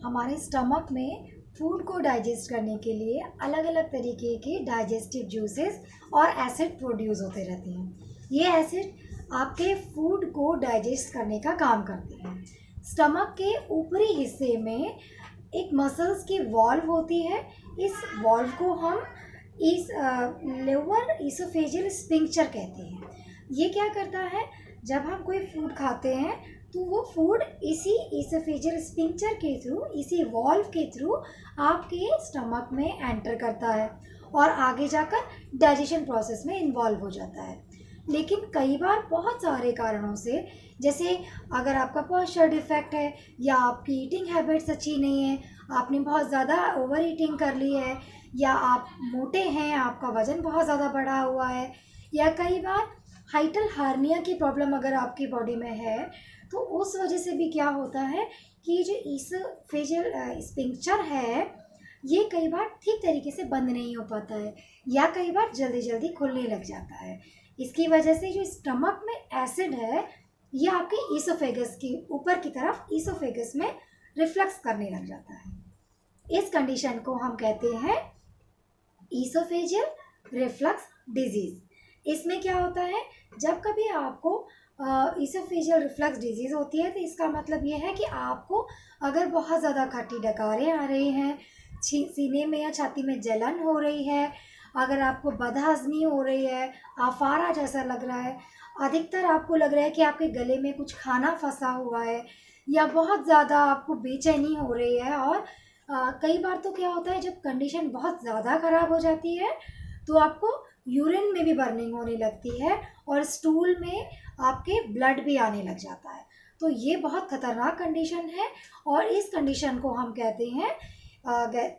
हमारे स्टमक में फूड को डाइजेस्ट करने के लिए अलग अलग तरीके के डाइजेस्टिव जूसेस और एसिड प्रोड्यूस होते रहते हैं। ये एसिड आपके फूड को डाइजेस्ट करने का काम करते हैं। स्टमक के ऊपरी हिस्से में एक मसल्स की वॉल्व होती है। इस वॉल्व को हम इस लोअर इसोफेजियल स्फिंक्टर कहते हैं। ये क्या करता है, जब हम कोई फूड खाते हैं तो वो फूड इसी इसोफेजियल स्फिंक्टर के थ्रू, इसी वॉल्व के थ्रू आपके स्टमक में एंटर करता है और आगे जाकर डाइजेशन प्रोसेस में इन्वॉल्व हो जाता है। लेकिन कई बार बहुत सारे कारणों से, जैसे अगर आपका पॉस्चर डिफेक्ट है या आपकी ईटिंग हैबिट्स अच्छी नहीं है, आपने बहुत ज़्यादा ओवर ईटिंग कर ली है, या आप मोटे हैं, आपका वज़न बहुत ज़्यादा बढ़ा हुआ है, या कई बार हाइटल हार्निया की प्रॉब्लम अगर आपकी बॉडी में है, तो उस वजह से भी क्या होता है कि जो इसोफेजियल स्फिंक्टर है ये कई बार ठीक तरीके से बंद नहीं हो पाता है, या कई बार जल्दी जल्दी खुलने लग जाता है। इसकी वजह से जो स्टमक में एसिड है ये आपके ईसोफेगस की ऊपर की तरफ ईसोफेगस में रिफ्लक्स करने लग जाता है। इस कंडीशन को हम कहते हैं ईसोफेजियल रिफ्लक्स डिजीज़। इसमें क्या होता है, जब कभी आपको ईसोफेजियल रिफ्लक्स डिजीज़ होती है तो इसका मतलब ये है कि आपको अगर बहुत ज़्यादा खट्टी डकारें आ रही हैं, सीने में या छाती में जलन हो रही है, अगर आपको बदहज़मी हो रही है, आफारा जैसा लग रहा है, अधिकतर आपको लग रहा है कि आपके गले में कुछ खाना फंसा हुआ है, या बहुत ज़्यादा आपको बेचैनी हो रही है, और कई बार तो क्या होता है जब कंडीशन बहुत ज़्यादा ख़राब हो जाती है तो आपको यूरिन में भी बर्निंग होने लगती है और स्टूल में आपके ब्लड भी आने लग जाता है। तो ये बहुत ख़तरनाक कंडीशन है और इस कंडीशन को हम कहते हैं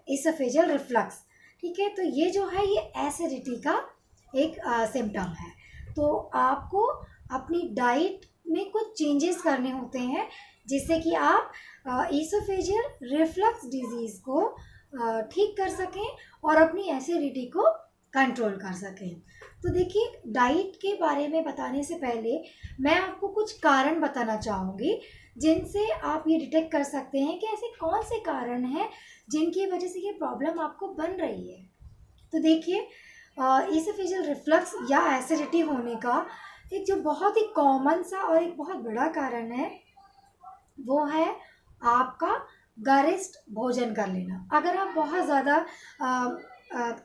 इसोफेजियल रिफ्लक्स। ठीक है, तो ये जो है ये एसिडिटी का एक सिम्टम है। तो आपको अपनी डाइट में कुछ चेंजेस करने होते हैं जिससे कि आप इसोफेजियल रिफ्लक्स डिजीज़ को ठीक कर सकें और अपनी एसिडिटी को कंट्रोल कर सकें। तो देखिए, डाइट के बारे में बताने से पहले मैं आपको कुछ कारण बताना चाहूँगी जिनसे आप ये डिटेक्ट कर सकते हैं कि ऐसे कौन से कारण हैं जिनकी वजह से ये प्रॉब्लम आपको बन रही है। तो देखिए, इसोफेजियल रिफ्लक्स या एसिडिटी होने का एक जो बहुत ही कॉमन सा और एक बहुत बड़ा कारण है वो है आपका गरिष्ठ भोजन कर लेना। अगर आप बहुत ज़्यादा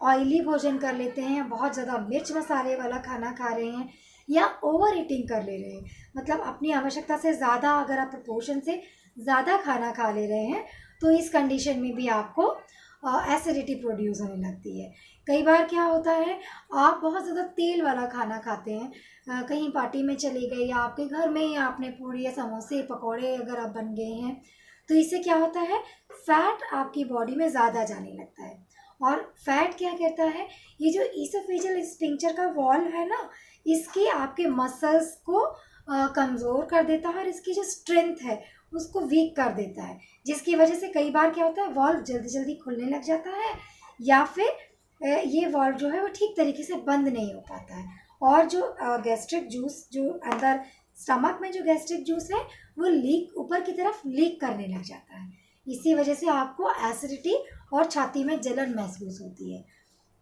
ऑयली भोजन कर लेते हैं, बहुत ज़्यादा मिर्च मसाले वाला खाना खा रहे हैं, या ओवर ईटिंग कर ले रहे हैं, मतलब अपनी आवश्यकता से ज़्यादा अगर आप प्रपोर्शन से ज़्यादा खाना खा ले रहे हैं, तो इस कंडीशन में भी आपको एसिडिटी प्रोड्यूस होने लगती है। कई बार क्या होता है, आप बहुत ज़्यादा तेल वाला खाना खाते हैं, कहीं पार्टी में चले गए या आपके घर में ही आपने पूड़ी या समोसे पकौड़े अगर आप बन गए हैं, तो इससे क्या होता है, फैट आपकी बॉडी में ज़्यादा जाने लगता है। और फैट क्या करता है, ये जो इसोफेजियल स्फिंक्टर का वॉल है ना, इसके आपके मसल्स को कमज़ोर कर देता है और इसकी जो स्ट्रेंथ है उसको वीक कर देता है, जिसकी वजह से कई बार क्या होता है, वॉल्व जल्दी जल्दी खुलने लग जाता है, या फिर ये वॉल्व जो है वो ठीक तरीके से बंद नहीं हो पाता है, और जो गैस्ट्रिक जूस जो अंदर स्टमक में जो गैस्ट्रिक जूस है वो लीक ऊपर की तरफ लीक करने लग जाता है। इसी वजह से आपको एसिडिटी और छाती में जलन महसूस होती है।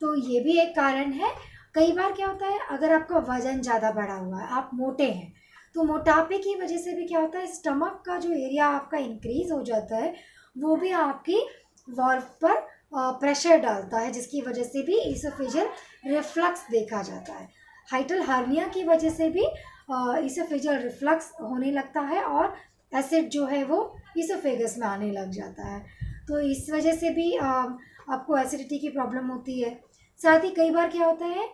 तो ये भी एक कारण है। कई बार क्या होता है, अगर आपका वज़न ज़्यादा बढ़ा हुआ है, आप मोटे हैं, तो मोटापे की वजह से भी क्या होता है, स्टमक का जो एरिया आपका इंक्रीज़ हो जाता है, वो भी आपकी वॉल्व पर प्रेशर डालता है, जिसकी वजह से भी इसोफेजियल रिफ्लक्स देखा जाता है। हाइटल हार्निया की वजह से भी इसोफेजियल रिफ्लक्स होने लगता है और एसिड जो है वो इसोफेगस में आने लग जाता है। तो इस वजह से भी आपको एसिडिटी की प्रॉब्लम होती है। साथ ही कई बार क्या होता है,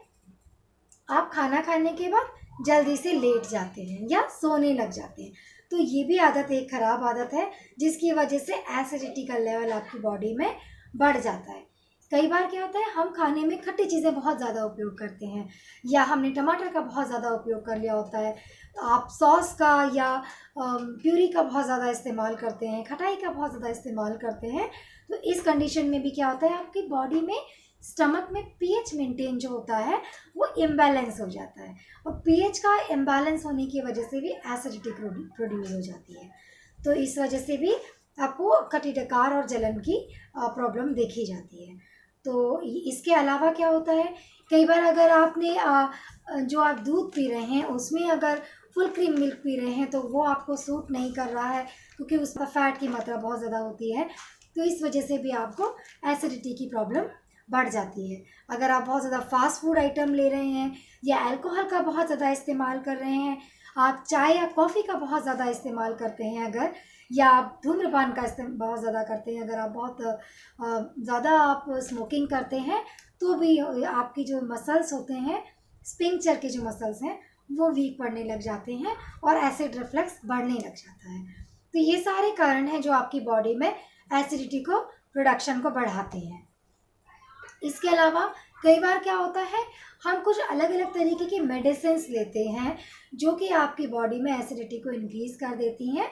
आप खाना खाने के बाद जल्दी से लेट जाते हैं या सोने लग जाते हैं, तो ये भी आदत एक ख़राब आदत है जिसकी वजह से एसिडिटी का लेवल आपकी बॉडी में बढ़ जाता है। कई बार क्या होता है, हम खाने में खट्टी चीज़ें बहुत ज़्यादा उपयोग करते हैं, या हमने टमाटर का बहुत ज़्यादा उपयोग कर लिया होता है, तो आप सॉस का या प्यूरी का बहुत ज़्यादा इस्तेमाल करते हैं, खटाई का बहुत ज़्यादा इस्तेमाल करते हैं। तो इस कंडीशन में भी क्या होता है, आपकी बॉडी में स्टमक में पीएच मेंटेन जो होता है वो इम्बैलेंस हो जाता है, और पीएच का इम्बैलेंस होने की वजह से भी एसिडिटी प्रोड्यूस हो जाती है। तो इस वजह से भी आपको कटी डकार और जलन की प्रॉब्लम देखी जाती है। तो इसके अलावा क्या होता है, कई बार अगर आपने जो आप दूध पी रहे हैं उसमें अगर फुल क्रीम मिल्क पी रहे हैं तो वो आपको सूट नहीं कर रहा है, क्योंकि उसका फैट की मात्रा बहुत ज़्यादा होती है, तो इस वजह से भी आपको एसिडिटी की प्रॉब्लम बढ़ जाती है। अगर आप बहुत ज़्यादा फास्ट फूड आइटम ले रहे हैं या अल्कोहल का बहुत ज़्यादा इस्तेमाल कर रहे हैं, आप चाय या कॉफ़ी का बहुत ज़्यादा इस्तेमाल करते हैं अगर, या आप धूम्रपान का बहुत ज़्यादा करते हैं, अगर आप बहुत ज़्यादा आप स्मोकिंग करते हैं, तो भी आपकी जो मसल्स होते हैं, स्पिंक्चर के जो मसल्स हैं, वो वीक पड़ने लग जाते हैं और एसिड रिफ्लक्स बढ़ने लग जाता है। तो ये सारे कारण हैं जो आपकी बॉडी में एसिडिटी को प्रोडक्शन को बढ़ाते हैं। इसके अलावा कई बार क्या होता है, हम कुछ अलग अलग तरीके की मेडिसिन्स लेते हैं जो कि आपकी बॉडी में एसिडिटी को इंक्रीज़ कर देती हैं,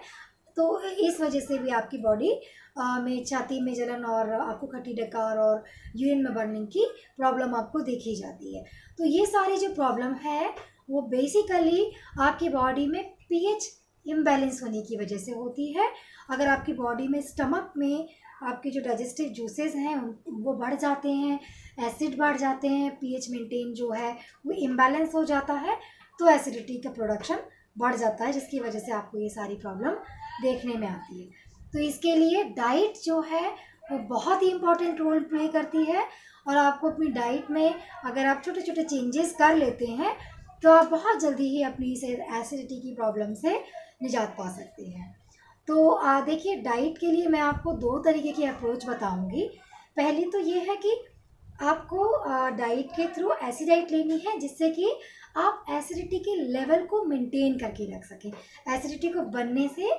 तो इस वजह से भी आपकी बॉडी में छाती में जलन और आपको खट्टी डकार और यूरिन में बर्निंग की प्रॉब्लम आपको देखी जाती है। तो ये सारी जो प्रॉब्लम है वो बेसिकली आपकी बॉडी में पीएच इम्बैलेंस होने की वजह से होती है। अगर आपकी बॉडी में स्टमक में आपके जो डाइजेस्टिव जूसेस हैं वो बढ़ जाते हैं, एसिड बढ़ जाते हैं, पीएच मेंटेन जो है वो इम्बैलेंस हो जाता है, तो एसिडिटी का प्रोडक्शन बढ़ जाता है, जिसकी वजह से आपको ये सारी प्रॉब्लम देखने में आती है। तो इसके लिए डाइट जो है वो बहुत ही इम्पॉर्टेंट रोल प्ले करती है, और आपको अपनी डाइट में अगर आप छोटे छोटे चेंजेस कर लेते हैं तो आप बहुत जल्दी ही अपनी इस एसिडिटी की प्रॉब्लम से निजात पा सकते हैं। तो देखिए, डाइट के लिए मैं आपको 2 तरीके की अप्रोच बताऊंगी। पहली तो ये है कि आपको डाइट के थ्रू ऐसी डाइट लेनी है जिससे कि आप एसिडिटी के लेवल को मेंटेन करके रख सकें, एसिडिटी को बनने से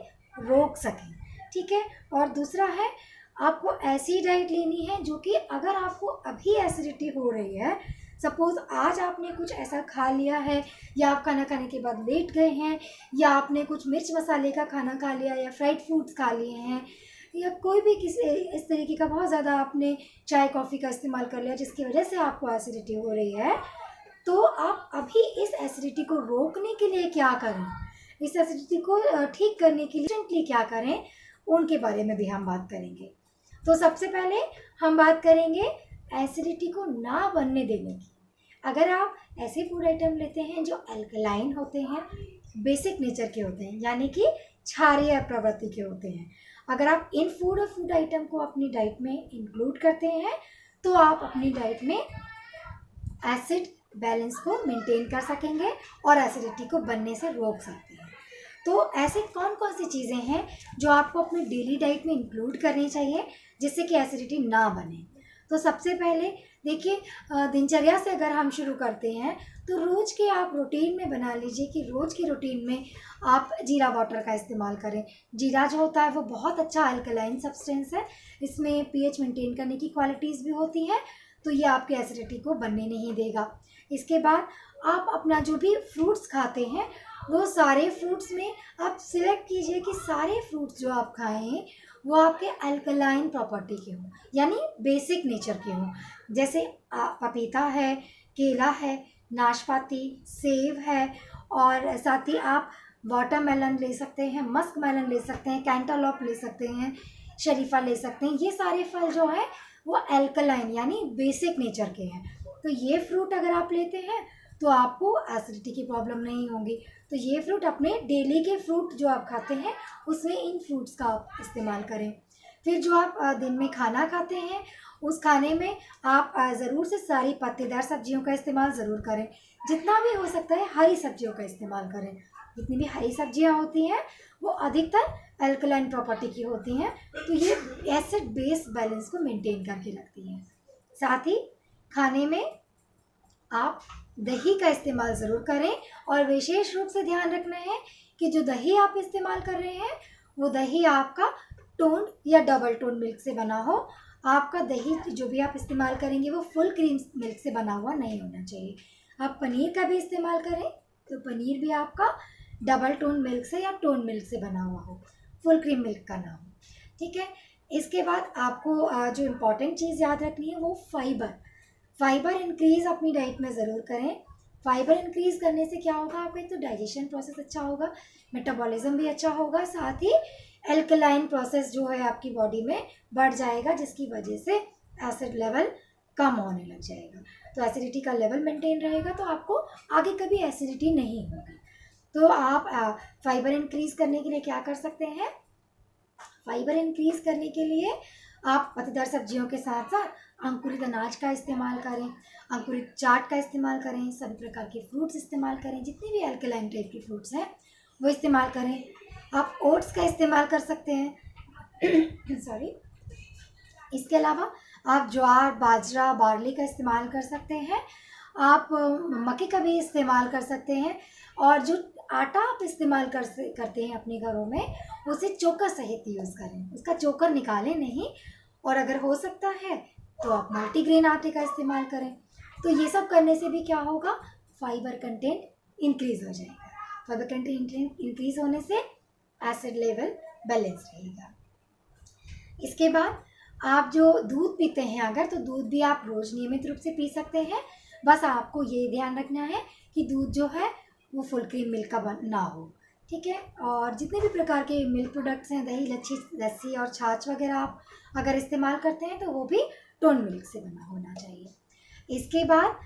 रोक सकें, ठीक है। और दूसरा है, आपको ऐसी डाइट लेनी है जो कि अगर आपको अभी एसिडिटी हो रही है, सपोज़ आज आपने कुछ ऐसा खा लिया है, या आप खाना खाने के बाद लेट गए हैं, या आपने कुछ मिर्च मसाले का खाना खा लिया, या फ्राइड फूड्स खा लिए हैं, या कोई भी किसी इस तरीके का बहुत ज़्यादा आपने चाय कॉफ़ी का इस्तेमाल कर लिया जिसकी वजह से आपको एसिडिटी हो रही है, तो आप अभी इस एसिडिटी को रोकने के लिए क्या करें, इस एसिडिटी को ठीक करने के लिए इंस्टेंटली क्या करें, उनके बारे में भी हम बात करेंगे। तो सबसे पहले हम बात करेंगे एसिडिटी को ना बनने देने की। अगर आप ऐसे फूड आइटम लेते हैं जो अल्कलाइन होते हैं, बेसिक नेचर के होते हैं, यानी कि क्षारीय प्रवृत्ति के होते हैं, अगर आप इन फूड आइटम को अपनी डाइट में इंक्लूड करते हैं तो आप अपनी डाइट में एसिड बैलेंस को मेंटेन कर सकेंगे और एसिडिटी को बनने से रोक सकते हैं। तो ऐसे कौन कौन सी चीज़ें हैं जो आपको अपनी डेली डाइट में इंक्लूड करनी चाहिए जिससे कि एसिडिटी ना बने। तो सबसे पहले देखिए, दिनचर्या से अगर हम शुरू करते हैं तो रोज़ के आप रूटीन में बना लीजिए कि रोज़ के रूटीन में आप जीरा वाटर का इस्तेमाल करें। जीरा जो होता है वो बहुत अच्छा अल्कलाइन सब्सटेंस है, इसमें पीएच मेंटेन करने की क्वालिटीज़ भी होती हैं, तो ये आपके एसिडिटी को बनने नहीं देगा। इसके बाद आप अपना जो भी फ्रूट्स खाते हैं वो सारे फ्रूट्स में आप सिलेक्ट कीजिए कि सारे फ्रूट्स जो आप खाएं वो आपके अल्कलाइन प्रॉपर्टी के हों, यानी बेसिक नेचर के हों। जैसे पपीता है, केला है, नाशपाती, सेब है, और साथ ही आप वाटरमेलन ले सकते हैं, मस्क मेलन ले सकते हैं, कैंटालॉप ले सकते हैं, शरीफा ले सकते हैं। ये सारे फल जो है वो अल्कलाइन यानी बेसिक नेचर के हैं। तो ये फ्रूट अगर आप लेते हैं तो आपको एसिडिटी की प्रॉब्लम नहीं होगी। तो ये फ्रूट अपने डेली के फ्रूट जो आप खाते हैं उसमें इन फ्रूट्स का आप इस्तेमाल करें। फिर जो आप दिन में खाना खाते हैं उस खाने में आप ज़रूर से सारी पत्तेदार सब्जियों का इस्तेमाल ज़रूर करें, जितना भी हो सकता है हरी सब्जियों का इस्तेमाल करें। जितनी भी हरी सब्जियां होती हैं वो अधिकतर अल्कलाइन प्रॉपर्टी की होती हैं, तो ये एसिड बेस बैलेंस को मेंटेन करके रखती हैं। साथ ही खाने में आप दही का इस्तेमाल ज़रूर करें, और विशेष रूप से ध्यान रखना है कि जो दही आप इस्तेमाल कर रहे हैं वो दही आपका टोन्ड या डबल टोन मिल्क से बना हो। आपका दही जो भी आप इस्तेमाल करेंगे वो फुल क्रीम मिल्क से बना हुआ नहीं होना चाहिए। आप पनीर का भी इस्तेमाल करें तो पनीर भी आपका डबल टोन मिल्क से या टोन मिल्क से बना हुआ हो, फुल क्रीम मिल्क का ना हो, ठीक है। इसके बाद आपको जो इम्पॉर्टेंट चीज़ याद रखनी है वो फाइबर इंक्रीज़ अपनी डाइट में ज़रूर करें। फाइबर इंक्रीज करने से क्या होगा, आपका एक तो डाइजेशन प्रोसेस अच्छा होगा, मेटाबॉलिज्म भी अच्छा होगा, साथ ही एल्कलाइन प्रोसेस जो है आपकी बॉडी में बढ़ जाएगा, जिसकी वजह से एसिड लेवल कम होने लग जाएगा। तो एसिडिटी का लेवल मेंटेन रहेगा, तो आपको आगे कभी एसिडिटी नहीं होगी। तो आप फाइबर इंक्रीज करने के लिए क्या कर सकते हैं, फाइबर इंक्रीज करने के लिए आप पत्तेदार सब्जियों के साथ साथ अंकुरित अनाज का इस्तेमाल करें, अंकुरित चाट का इस्तेमाल करें, सभी प्रकार के फ्रूट्स इस्तेमाल करें, जितने भी अल्कलाइन टाइप के फ्रूट्स हैं वो इस्तेमाल करें। आप ओट्स का इस्तेमाल कर सकते हैं सॉरी। इसके अलावा आप ज्वार, बाजरा, बार्ली का इस्तेमाल कर सकते हैं। आप मक्के का भी इस्तेमाल कर सकते हैं। और जो आटा आप इस्तेमाल करते हैं अपने घरों में, उसे चोकर सहित यूज़ करें, उसका चोकर निकालें नहीं। और अगर हो सकता है तो आप मल्टीग्रेन आटे का इस्तेमाल करें। तो ये सब करने से भी क्या होगा, फाइबर कंटेंट इंक्रीज हो जाएगा। फाइबर कंटेंट इंक्रीज होने से एसिड लेवल बैलेंस रहेगा। इसके बाद आप जो दूध पीते हैं अगर, तो दूध भी आप रोज़ नियमित रूप से पी सकते हैं। बस आपको ये ध्यान रखना है कि दूध जो है वो फुल क्रीम मिल्क का ना हो, ठीक है। और जितने भी प्रकार के मिल्क प्रोडक्ट्स हैं, दही, लस्सी और छाछ वगैरह आप अगर इस्तेमाल करते हैं तो वो भी टोन मिल्क से बना होना चाहिए। इसके बाद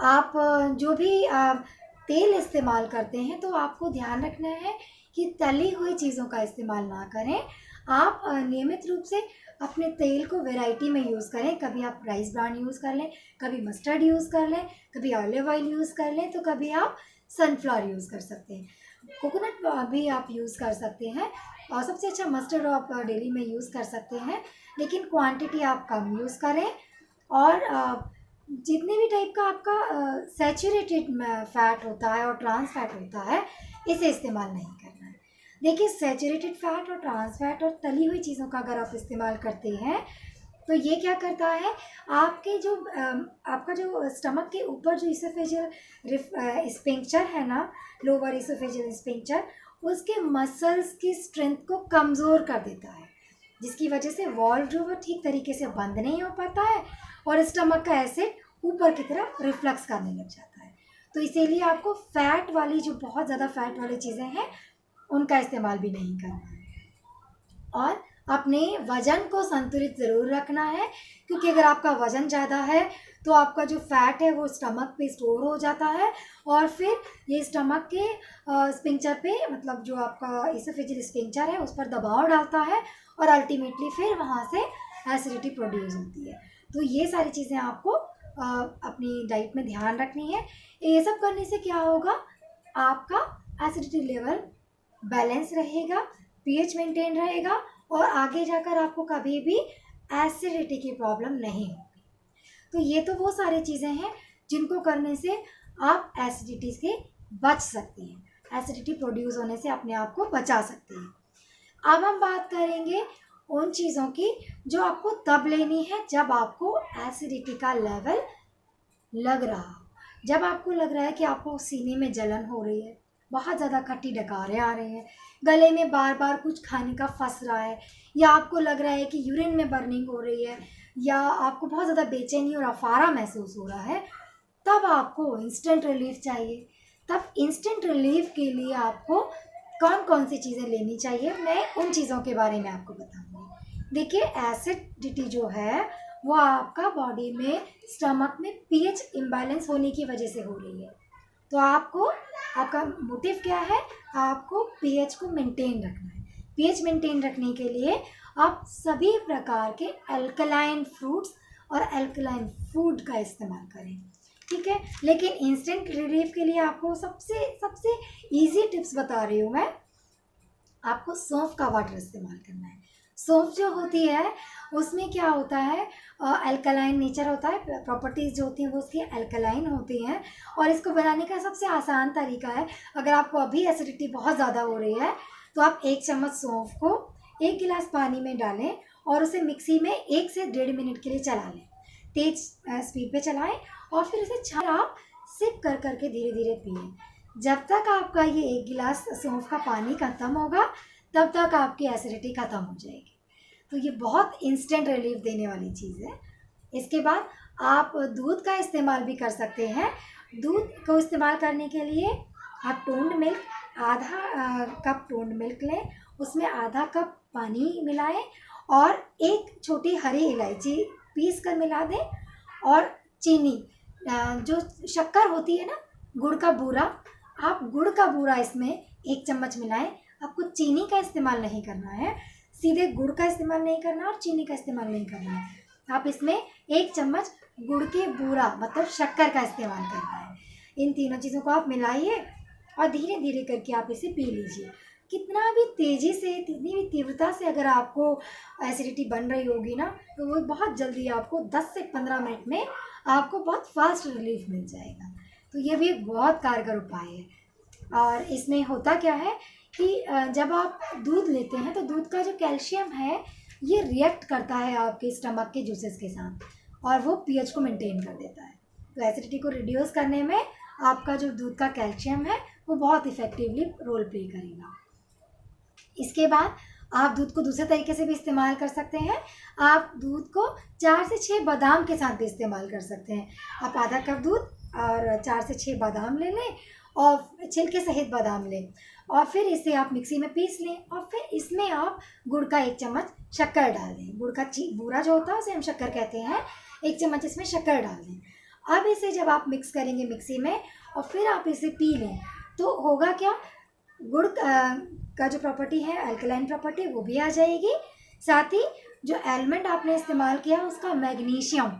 आप जो भी तेल इस्तेमाल करते हैं तो आपको ध्यान रखना है कि तली हुई चीज़ों का इस्तेमाल ना करें। आप नियमित रूप से अपने तेल को वैरायटी में यूज़ करें। कभी आप राइस ब्रान यूज़ कर लें, कभी मस्टर्ड यूज़ कर लें, कभी ऑलिव ऑयल यूज़ कर लें, तो कभी आप सनफ्लावर यूज़ कर सकते हैं, कोकोनट भी आप यूज़ कर सकते हैं। और सबसे अच्छा मस्टर्ड आप डेली में यूज़ कर सकते हैं, लेकिन क्वांटिटी आप कम यूज़ करें। और जितने भी टाइप का आपका सैचुरेटेड फैट होता है और ट्रांस फैट होता है, इसे इस्तेमाल नहीं करना है। देखिए, सैचुरेटेड फैट और ट्रांस फैट और तली हुई चीज़ों का अगर आप इस्तेमाल करते हैं तो ये क्या करता है, आपके जो आपका जो स्टमक के ऊपर जो इसोफेजियल स्फिंक्टर है ना, लोअर इसोफेजियल स्फिंक्टर, उसके मसल्स की स्ट्रेंथ को कमज़ोर कर देता है, जिसकी वजह से वॉल्व जो वो ठीक तरीके से बंद नहीं हो पाता है और स्टमक का एसिड ऊपर की तरफ रिफ्लक्स करने लग जाता है। तो इसीलिए आपको फैट वाली, जो बहुत ज़्यादा फैट वाली चीज़ें हैं, उनका इस्तेमाल भी नहीं करना है। और अपने वज़न को संतुलित ज़रूर रखना है, क्योंकि अगर आपका वज़न ज़्यादा है तो आपका जो फैट है वो स्टमक पे स्टोर हो जाता है और फिर ये स्टमक के स्फिंक्टर पे, मतलब जो आपका इसोफेजियल स्फिंक्टर है, उस पर दबाव डालता है और अल्टीमेटली फिर वहाँ से एसिडिटी प्रोड्यूस होती है। तो ये सारी चीज़ें आपको अपनी डाइट में ध्यान रखनी है। ये सब करने से क्या होगा, आपका एसिडिटी लेवल बैलेंस रहेगा, पीएच मेंटेन रहेगा और आगे जाकर आपको कभी भी एसिडिटी की प्रॉब्लम नहीं होगी। तो ये तो वो सारी चीज़ें हैं जिनको करने से आप एसिडिटी से बच सकते हैं, एसिडिटी प्रोड्यूस होने से अपने आप को बचा सकते हैं। अब हम बात करेंगे उन चीज़ों की जो आपको तब लेनी है जब आपको एसिडिटी का लेवल लग रहा हो। जब आपको लग रहा है कि आपको सीने में जलन हो रही है, बहुत ज़्यादा खट्टी डकारें आ रही हैं, गले में बार बार कुछ खाने का फंस रहा है, या आपको लग रहा है कि यूरिन में बर्निंग हो रही है, या आपको बहुत ज़्यादा बेचैनी और अफारा महसूस हो रहा है, तब आपको इंस्टेंट रिलीफ चाहिए। तब इंस्टेंट रिलीफ के लिए आपको कौन कौन सी चीज़ें लेनी चाहिए, मैं उन चीज़ों के बारे में आपको बताऊंगी। देखिए, एसिडिटी जो है वो आपका बॉडी में, स्टमक में पीएच इम्बैलेंस होने की वजह से हो रही है। तो आपको, आपका मोटिव क्या है, आपको पीएच को मेंटेन रखना है। पीएच मेंटेन रखने के लिए आप सभी प्रकार के अल्कलाइन फ्रूट्स और अल्कलाइन फूड का इस्तेमाल करें, ठीक है। लेकिन इंस्टेंट रिलीफ के लिए आपको सबसे इजी टिप्स बता रही हूँ मैं, आपको सौंफ का वाटर इस्तेमाल करना है। सौंफ जो होती है उसमें क्या होता है, अल्कलाइन नेचर होता है, प्रॉपर्टीज़ जो होती हैं वो उसकी अल्कलाइन होती हैं। और इसको बनाने का सबसे आसान तरीका है, अगर आपको अभी एसिडिटी बहुत ज़्यादा हो रही है तो आप 1 चम्मच सौंफ को 1 गिलास पानी में डालें और उसे मिक्सी में 1 से 1.5 मिनट के लिए चला लें। तेज स्पीड पे चलाएं और फिर उसे छान आप सिप कर करके धीरे धीरे पिएं। जब तक आपका ये 1 गिलास सौंफ का पानी ख़त्म होगा तब तक आपकी एसिडिटी ख़त्म हो जाएगी। तो ये बहुत इंस्टेंट रिलीफ देने वाली चीज़ है। इसके बाद आप दूध का इस्तेमाल भी कर सकते हैं। दूध को इस्तेमाल करने के लिए आप टोन्ड मिल्क, आधा कप टोन्ड मिल्क लें, उसमें आधा कप पानी मिलाएं और एक छोटी हरी इलायची पीस कर मिला दें और चीनी, जो शक्कर होती है ना, गुड़ का बूरा, आप गुड़ का बूरा इसमें 1 चम्मच मिलाएं। आपको चीनी का इस्तेमाल नहीं करना है, सीधे गुड़ का इस्तेमाल नहीं करना और चीनी का इस्तेमाल नहीं करना है। आप इसमें 1 चम्मच गुड़ के बूरा मतलब शक्कर का इस्तेमाल करना है। इन तीनों चीज़ों को आप मिलाइए और धीरे धीरे करके आप इसे पी लीजिए। कितना भी तेज़ी से, कितनी भी तीव्रता से अगर आपको एसिडिटी बन रही होगी ना, तो वो बहुत जल्दी आपको 10 से 15 मिनट में आपको बहुत फास्ट रिलीफ मिल जाएगा। तो ये भी एक बहुत कारगर उपाय है। और इसमें होता क्या है कि जब आप दूध लेते हैं तो दूध का जो कैल्शियम है ये रिएक्ट करता है आपके स्टमक के जूसेस के साथ और वो पीएच को मेंटेन कर देता है। तो एसिडिटी को रिड्यूस करने में आपका जो दूध का कैल्शियम है वो बहुत इफ़ेक्टिवली रोल प्ले करेगा। इसके बाद आप दूध को दूसरे तरीके से भी इस्तेमाल कर सकते हैं। आप दूध को 4 से 6 बादाम के साथ भी इस्तेमाल कर सकते हैं। आप आधा कप दूध और 4 से 6 बादाम ले लें और छिलके सहित बादाम लें और फिर इसे आप मिक्सी में पीस लें और फिर इसमें आप गुड़ का 1 चम्मच शक्कर डाल दें। गुड़ का बूरा जो होता है उसे हम शक्कर कहते हैं। 1 चम्मच इसमें शक्कर डाल दें। अब इसे जब आप मिक्स करेंगे मिक्सी में और फिर आप इसे पी लें तो होगा क्या, गुड़ का जो प्रॉपर्टी है अल्कलाइन प्रॉपर्टी वो भी आ जाएगी, साथ ही जो एलिमेंट आपने इस्तेमाल किया उसका मैग्नीशियम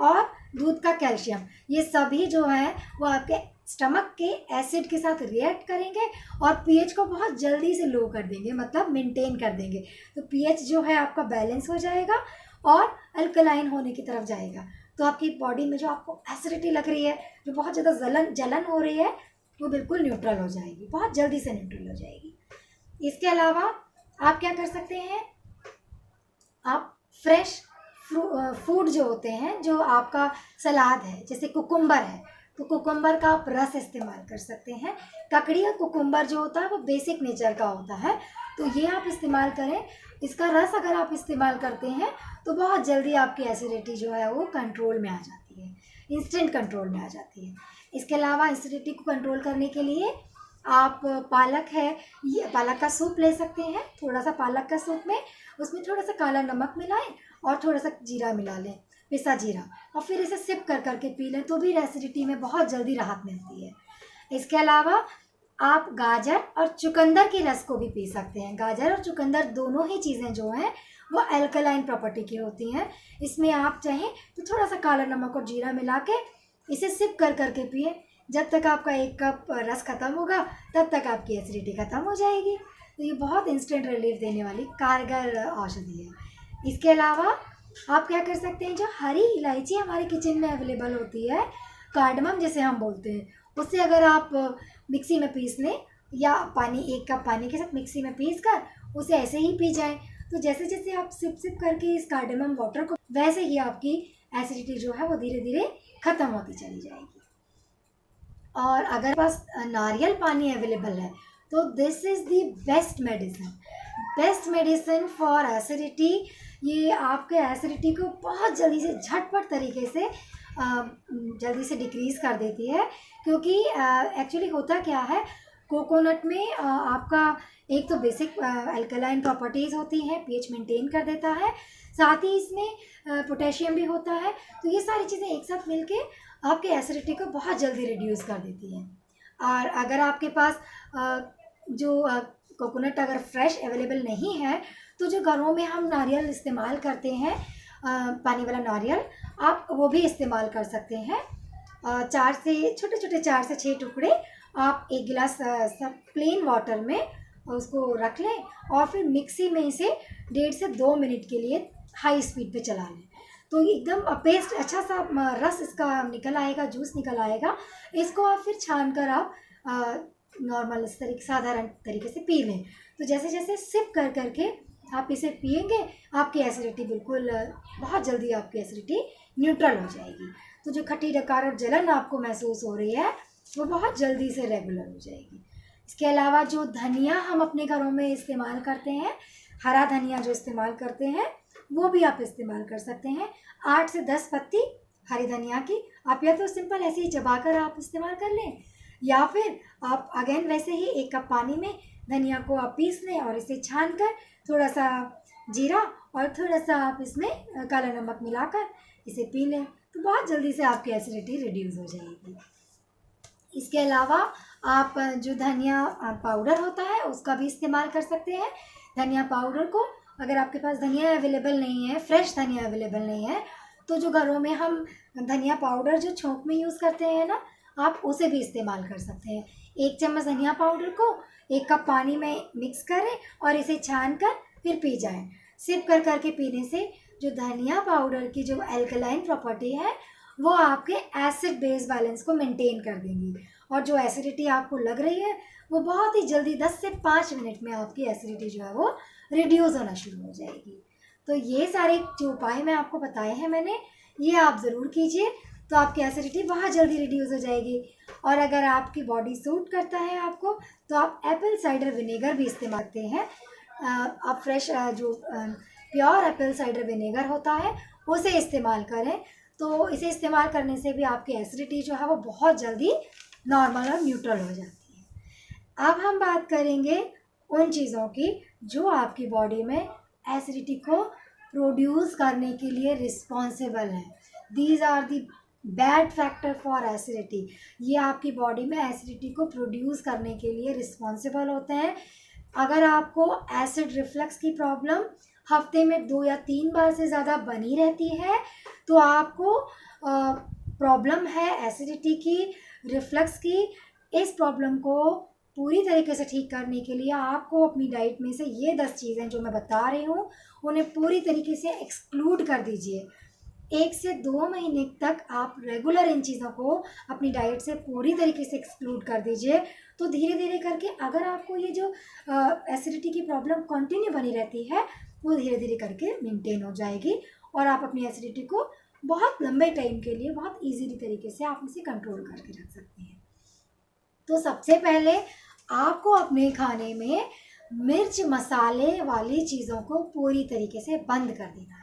और दूध का कैल्शियम, ये सभी जो है वो आपके स्टमक के एसिड के साथ रिएक्ट करेंगे और पीएच को बहुत जल्दी से लो कर देंगे, मतलब मेंटेन कर देंगे। तो पीएच जो है आपका बैलेंस हो जाएगा और अल्कलाइन होने की तरफ जाएगा। तो आपकी बॉडी में जो आपको एसिडिटी लग रही है, जो बहुत ज़्यादा जलन हो रही है, वो बिल्कुल न्यूट्रल हो जाएगी, बहुत जल्दी से न्यूट्रल हो जाएगी। इसके अलावा आप क्या कर सकते हैं, आप फ्रेश फूड जो होते हैं, जो आपका सलाद है, जैसे कुकुम्बर है तो कुकुम्बर का आप रस इस्तेमाल कर सकते हैं। ककड़ी और कुकुम्बर जो होता है वो बेसिक नेचर का होता है, तो ये आप इस्तेमाल करें। इसका रस अगर आप इस्तेमाल करते हैं तो बहुत जल्दी आपकी एसिडिटी जो है वो कंट्रोल में आ जाती है, इंस्टेंट कंट्रोल में आ जाती है। इसके अलावा एसिडिटी को कंट्रोल करने के लिए आप पालक है, ये पालक का सूप ले सकते हैं। थोड़ा सा पालक का सूप में उसमें थोड़ा सा काला नमक मिलाएं और थोड़ा सा जीरा मिला लें, पिसा जीरा, और फिर इसे सिप कर करके पी लें तो भी एसिडिटी में बहुत जल्दी राहत मिलती है। इसके अलावा आप गाजर और चुकंदर के रस को भी पी सकते हैं। गाजर और चुकंदर दोनों ही चीज़ें जो हैं वो अल्कलाइन प्रॉपर्टी की होती हैं। इसमें आप चाहें तो थोड़ा सा काला नमक और जीरा मिला के इसे सिप कर करके पिए। जब तक आपका 1 कप रस ख़त्म होगा तब तक आपकी एसिडिटी ख़त्म हो जाएगी। तो ये बहुत इंस्टेंट रिलीफ देने वाली कारगर औषधि है। इसके अलावा आप क्या कर सकते हैं, जो हरी इलायची हमारे किचन में अवेलेबल होती है, कार्डमम जिसे हम बोलते हैं, उससे अगर आप मिक्सी में पीस लें या 1 कप पानी के साथ मिक्सी में पीस कर उसे ऐसे ही पी जाएं, तो जैसे जैसे आप सिप सिप करके इस कार्डमम वाटर को, वैसे ही आपकी एसिडिटी जो है वो धीरे धीरे ख़त्म होती चली जाएगी। और अगर पास नारियल पानी अवेलेबल है तो this is the best medicine for acidity. ये आपके एसिडिटी को बहुत जल्दी से, झटपट तरीके से जल्दी से डिक्रीज़ कर देती है, क्योंकि एक्चुअली होता क्या है, कोकोनट में आपका एक तो बेसिक अल्कलाइन प्रॉपर्टीज़ होती हैं, पीएच मेंटेन कर देता है, साथ ही इसमें पोटेशियम भी होता है। तो ये सारी चीज़ें एक साथ मिलके आपके एसिडिटी को बहुत जल्दी रिड्यूस कर देती हैं। और अगर आपके पास जो कोकोनट अगर फ्रेश अवेलेबल नहीं है तो जो घरों में हम नारियल इस्तेमाल करते हैं, पानी वाला नारियल, आप वो भी इस्तेमाल कर सकते हैं। 4 से 6 टुकड़े आप 1 गिलास सब प्लेन वाटर में उसको रख लें और फिर मिक्सी में इसे 1.5 से 2 मिनट के लिए हाई स्पीड पे चला लें, तो एकदम पेस्ट अच्छा सा रस इसका निकल आएगा, जूस निकल आएगा। इसको आप फिर छान कर आप नॉर्मल इस तरीके साधारण तरीके से पी लें। तो जैसे जैसे सिप कर करके आप इसे पिएंगे, आपकी एसिडिटी बिल्कुल बहुत जल्दी आपकी एसिडिटी न्यूट्रल हो जाएगी। तो जो खट्टी डकार और जलन आपको महसूस हो रही है वो बहुत जल्दी से रेगुलर हो जाएगी। इसके अलावा जो धनिया हम अपने घरों में इस्तेमाल करते हैं, हरा धनिया जो इस्तेमाल करते हैं, वो भी आप इस्तेमाल कर सकते हैं। 8 से 10 पत्ती हरी धनिया की, आप या तो सिंपल ऐसे ही चबाकर आप इस्तेमाल कर लें, या फिर आप अगेन वैसे ही 1 कप पानी में धनिया को आप पीस लें और इसे छान कर थोड़ा सा जीरा और थोड़ा सा आप इसमें काला नमक मिलाकर इसे पी लें, तो बहुत जल्दी से आपकी एसिडिटी रिड्यूस हो जाएगी। इसके अलावा आप जो धनिया पाउडर होता है उसका भी इस्तेमाल कर सकते हैं। धनिया पाउडर को, अगर आपके पास धनिया अवेलेबल नहीं है, फ्रेश धनिया अवेलेबल नहीं है, तो जो घरों में हम धनिया पाउडर जो छोंक में यूज़ करते हैं ना, आप उसे भी इस्तेमाल कर सकते हैं। 1 चम्मच धनिया पाउडर को 1 कप पानी में मिक्स करें और इसे छान कर फिर पी जाएं। सिप कर करके पीने से जो धनिया पाउडर की जो एल्कलाइन प्रॉपर्टी है वो आपके एसिड बेस बैलेंस को मेंटेन कर देंगी, और जो एसिडिटी आपको लग रही है वो बहुत ही जल्दी 10 से 5 मिनट में आपकी एसिडिटी जो है वो रिड्यूस होना शुरू हो जाएगी। तो ये सारे जो उपाय मैं आपको बताए हैं मैंने, ये आप ज़रूर कीजिए, तो आपकी एसिडिटी बहुत जल्दी रिड्यूस हो जाएगी। और अगर आपकी बॉडी सूट करता है आपको, तो आप एप्पल साइडर विनेगर भी इस्तेमाल करते हैं। आप फ्रेश जो प्योर एप्पल साइडर विनेगर होता है उसे इस्तेमाल करें, तो इसे इस्तेमाल करने से भी आपकी एसिडिटी जो है वो बहुत जल्दी नॉर्मल और न्यूट्रल हो जाती है। अब हम बात करेंगे उन चीज़ों की जो आपकी बॉडी में एसिडिटी को प्रोड्यूस करने के लिए रिस्पॉन्सिबल हैं। These are the bad factor for acidity. ये आपकी बॉडी में एसिडिटी को प्रोड्यूस करने के लिए रिस्पॉन्सिबल होते हैं। अगर आपको एसिड रिफ्लक्स की प्रॉब्लम हफ्ते में 2 या 3 बार से ज़्यादा बनी रहती है, तो आपको प्रॉब्लम है एसिडिटी की, रिफ्लक्स की। इस प्रॉब्लम को पूरी तरीके से ठीक करने के लिए आपको अपनी डाइट में से ये 10 चीज़ें जो मैं बता रही हूँ उन्हें पूरी तरीके से एक्सक्लूड कर दीजिए। 1 से 2 महीने तक आप रेगुलर इन चीज़ों को अपनी डाइट से पूरी तरीके से एक्सक्लूड कर दीजिए, तो धीरे धीरे करके अगर आपको ये जो एसिडिटी की प्रॉब्लम कंटिन्यू बनी रहती है वो धीरे धीरे करके मेंटेन हो जाएगी, और आप अपनी एसिडिटी को बहुत लंबे टाइम के लिए बहुत ईजीली तरीके से आप इसे कंट्रोल करके रख सकते हैं। तो सबसे पहले आपको अपने खाने में मिर्च मसाले वाली चीज़ों को पूरी तरीके से बंद कर देना है।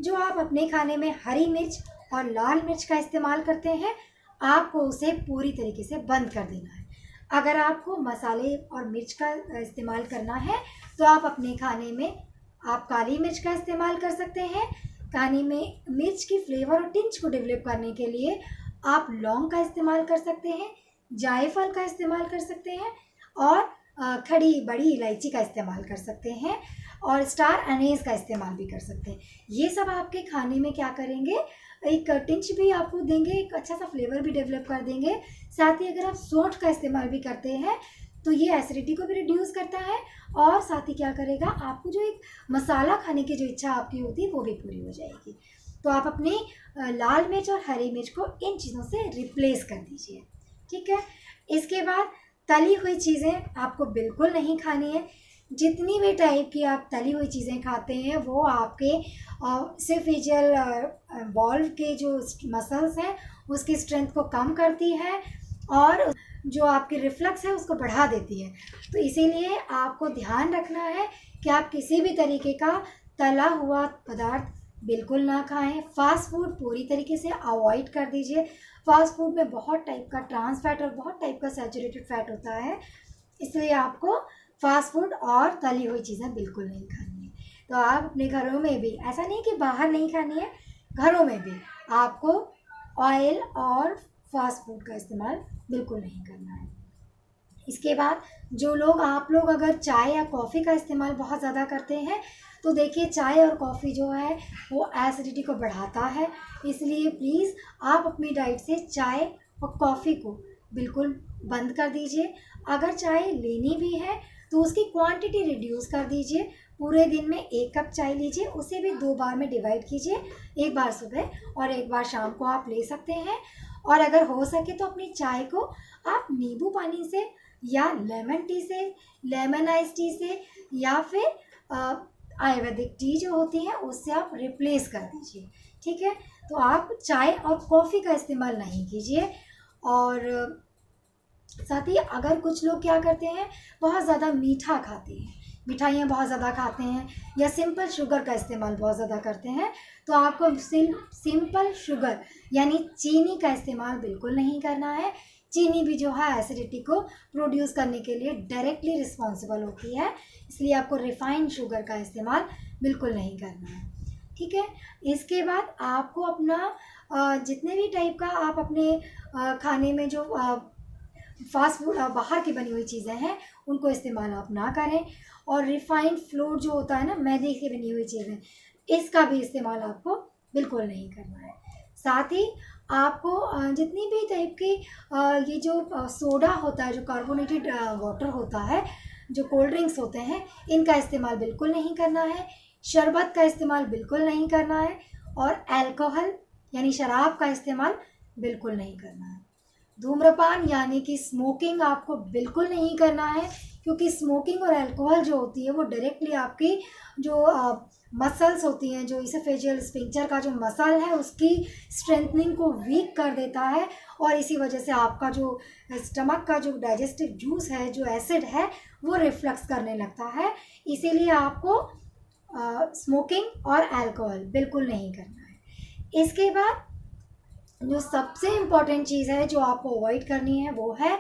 जो आप अपने खाने में हरी मिर्च और लाल मिर्च का इस्तेमाल करते हैं, आपको उसे पूरी तरीके से बंद कर देना है। अगर आपको मसाले और मिर्च का इस्तेमाल करना है, तो आप अपने खाने में आप काली मिर्च का इस्तेमाल कर सकते हैं। काली में मिर्च की फ्लेवर और टिंच को डेवलप करने के लिए आप लौंग का इस्तेमाल कर सकते हैं, जायफल का इस्तेमाल कर सकते हैं, और खड़ी बड़ी इलायची का इस्तेमाल कर सकते हैं, और स्टार अनीस का इस्तेमाल भी कर सकते हैं। ये सब आपके खाने में क्या करेंगे, एक टिंच भी आपको देंगे, एक अच्छा सा फ्लेवर भी डेवलप कर देंगे। साथ ही अगर आप सौंठ का इस्तेमाल भी करते हैं तो ये एसिडिटी को भी रिड्यूस करता है, और साथ ही क्या करेगा, आपको जो एक मसाला खाने की जो इच्छा आपकी होती है वो भी पूरी हो जाएगी। तो आप अपनी लाल मिर्च और हरी मिर्च को इन चीज़ों से रिप्लेस कर दीजिए, ठीक है। इसके बाद तली हुई चीज़ें आपको बिल्कुल नहीं खानी है। जितनी भी टाइप की आप तली हुई चीज़ें खाते हैं वो आपके सिफिजियल वॉल्व के जो मसल्स हैं उसकी स्ट्रेंथ को कम करती है, और जो आपकी रिफ्लक्स है उसको बढ़ा देती है। तो इसीलिए आपको ध्यान रखना है कि आप किसी भी तरीके का तला हुआ पदार्थ बिल्कुल ना खाएं। फास्ट फूड पूरी तरीके से अवॉइड कर दीजिए। फास्ट फूड में बहुत टाइप का ट्रांस फैट और बहुत टाइप का सैचुरेटेड फैट होता है, इसलिए आपको फास्ट फूड और तली हुई चीज़ें बिल्कुल नहीं खानी है। तो आप अपने घरों में भी, ऐसा नहीं कि बाहर नहीं खानी है, घरों में भी आपको ऑयल और फास्ट फूड का इस्तेमाल बिल्कुल नहीं करना है। इसके बाद आप लोग अगर चाय या कॉफ़ी का इस्तेमाल बहुत ज़्यादा करते हैं, तो देखिए चाय और कॉफ़ी जो है वो एसिडिटी को बढ़ाता है, इसलिए प्लीज़ आप अपनी डाइट से चाय और कॉफ़ी को बिल्कुल बंद कर दीजिए। अगर चाय लेनी भी है तो उसकी क्वांटिटी रिड्यूस कर दीजिए। पूरे दिन में 1 कप चाय लीजिए, उसे भी 2 बार में डिवाइड कीजिए, 1 बार सुबह और 1 बार शाम को आप ले सकते हैं। और अगर हो सके तो अपनी चाय को आप नींबू पानी से या लेमन टी से, लेमन आइस टी से, या फिर आयुर्वेदिक टी जो होती है उससे आप रिप्लेस कर दीजिए, ठीक है। तो आप चाय और कॉफ़ी का इस्तेमाल नहीं कीजिए। और साथ ही अगर कुछ लोग क्या करते हैं, बहुत ज़्यादा मीठा खाते हैं, मिठाइयाँ बहुत ज़्यादा खाते हैं या सिंपल शुगर का इस्तेमाल बहुत ज़्यादा करते हैं, तो आपको सिंपल शुगर यानी चीनी का इस्तेमाल बिल्कुल नहीं करना है। चीनी भी जो है एसिडिटी को प्रोड्यूस करने के लिए डायरेक्टली रिस्पॉन्सिबल होती है, इसलिए आपको रिफाइंड शुगर का इस्तेमाल बिल्कुल नहीं करना है। ठीक है, इसके बाद आपको अपना जितने भी टाइप का आप अपने खाने में जो फास्ट फूड बाहर की बनी हुई चीज़ें हैं उनको इस्तेमाल आप ना करें, और रिफाइंड फ्लोर जो होता है ना, मैदे की बनी हुई चीज़ें, इसका भी इस्तेमाल आपको बिल्कुल नहीं करना है। साथ ही आपको जितनी भी टाइप की ये जो सोडा होता है, जो कार्बोनेटेड वाटर होता है, जो कोल्ड ड्रिंक्स होते हैं, इनका इस्तेमाल बिल्कुल नहीं करना है। शरबत का इस्तेमाल बिल्कुल नहीं करना है, और अल्कोहल यानी शराब का इस्तेमाल बिल्कुल नहीं करना है। धूम्रपान यानी कि स्मोकिंग आपको बिल्कुल नहीं करना है, क्योंकि स्मोकिंग और अल्कोहल जो होती है वो डायरेक्टली आपकी जो मसल्स होती हैं, जो इसोफेजियल स्फिंक्टर का जो मसल है उसकी स्ट्रेंथनिंग को वीक कर देता है, और इसी वजह से आपका जो स्टमक का जो डाइजेस्टिव जूस है, जो एसिड है, वो रिफ्लक्स करने लगता है। इसीलिए आपको स्मोकिंग और अल्कोहल बिल्कुल नहीं करना है। इसके बाद जो सबसे इम्पॉर्टेंट चीज़ है जो आपको अवॉइड करनी है वो है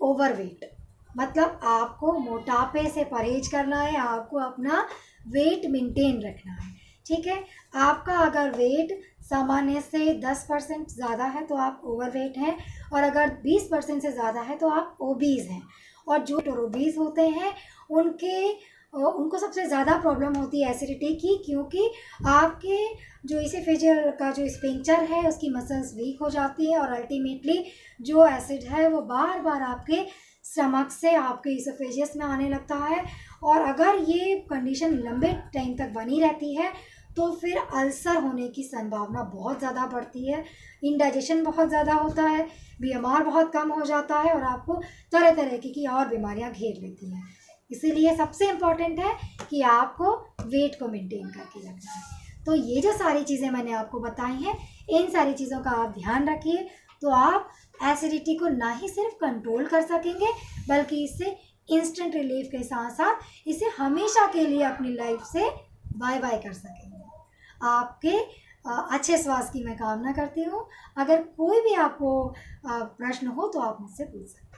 ओवरवेट। मतलब आपको मोटापे से परहेज करना है, आपको अपना वेट मेंटेन रखना है। ठीक है, आपका अगर वेट सामान्य से 10% ज़्यादा है तो आप ओवरवेट हैं, और अगर 20% से ज़्यादा है तो आप ओबीज़ हैं। और जो ओबीज़ होते हैं उनको सबसे ज़्यादा प्रॉब्लम होती है एसिडिटी की, क्योंकि आपके जो इसोफेजियल का जो स्फिंक्टर है उसकी मसल्स वीक हो जाती है, और अल्टीमेटली जो एसिड है वो बार बार आपके स्टमक से आपके इसोफेजियस में आने लगता है। और अगर ये कंडीशन लंबे टाइम तक बनी रहती है तो फिर अल्सर होने की संभावना बहुत ज़्यादा बढ़ती है, इंडाइजेशन बहुत ज़्यादा होता है, बीएमआर बहुत कम हो जाता है, और आपको तरह तरह की और बीमारियां घेर लेती हैं। इसीलिए सबसे इम्पॉर्टेंट है कि आपको वेट को मेंटेन करके रखना है। तो ये जो सारी चीज़ें मैंने आपको बताई हैं, इन सारी चीज़ों का आप ध्यान रखिए, तो आप एसिडिटी को ना ही सिर्फ कंट्रोल कर सकेंगे बल्कि इससे इंस्टेंट रिलीफ के साथ साथ इसे हमेशा के लिए अपनी लाइफ से बाय बाय कर सकेंगे। आपके अच्छे स्वास्थ्य की मैं कामना करती हूँ। अगर कोई भी आपको प्रश्न हो तो आप मुझसे पूछ सकते हैं।